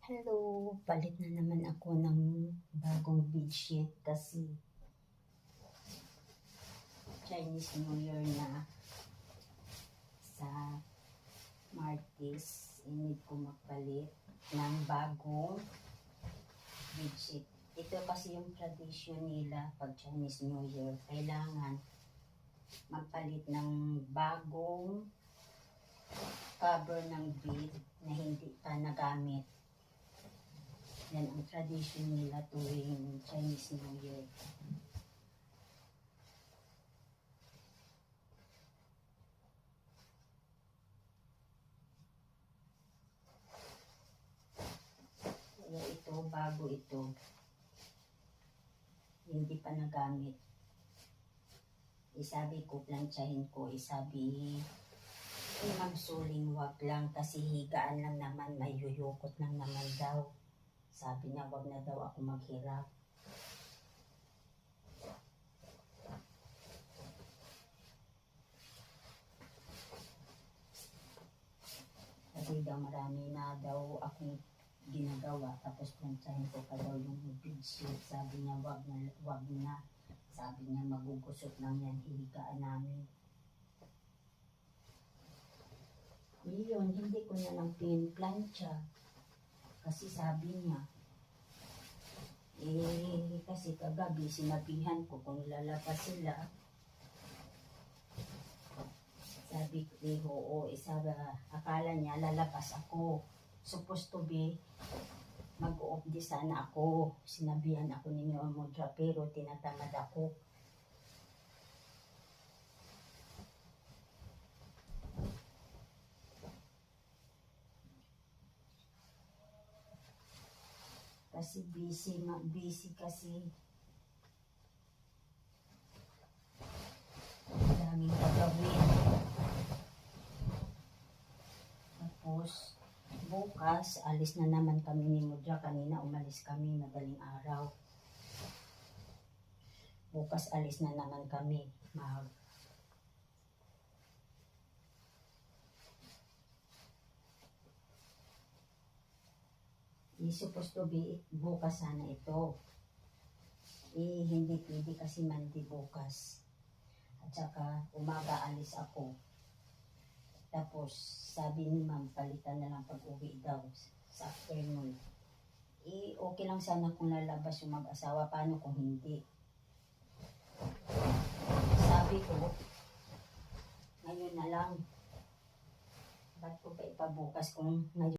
Hello, palit na naman ako ng bagong bedsheet kasi Chinese New Year na sa Martes. Inid ko magpalit ng bagong bedsheet. Ito kasi yung tradisyon nila pag Chinese New Year. Kailangan magpalit ng bagong cover ng bed na hindi pa nagamit. Yan ang tradition nila tuwing Chinese New Year. Kaya ito, bago ito. Hindi pa nagamit. Isabi ko, plantsahin ko. Isabi, Ma'am Suling, wag lang kasi higaan lang naman, may yuyukot lang naman daw. Sabi niya, wag na daw ako maghirap. Kasi daw marami na daw akong ginagawa. Tapos plantsahin ko pa daw yung bedsheet. Sabi niya, wag na. Sabi niya, magugusot lang yan, higaan namin. Yun, hindi ko na lang pinplantsa. Kasi sabi niya, kasi kagabi sinabihan ko kung lalabas sila. Sabi ko, oo, akala niya lalabas ako. Supposed to be, mag-off di sana ako. Sinabihan ako ninyo ang mudra, pero tinatamad ako. Kasi busy kasi. Daming gagawin. Tapos, bukas, alis na naman kami ni Mudra. Kanina umalis kami, madaling araw. Bukas alis na naman kami. Supposed to be bukas sana ito. Hindi pwede kasi Monday bukas. At saka umaga alis ako. Tapos sabi ni ma'am, palitan na lang pag-uwi daw sa afternoon. Okay lang sana kung lalabas yung mag-asawa. Paano kung hindi? Sabi ko, ngayon na lang. Ba't ko pa ipabukas kung ngayon?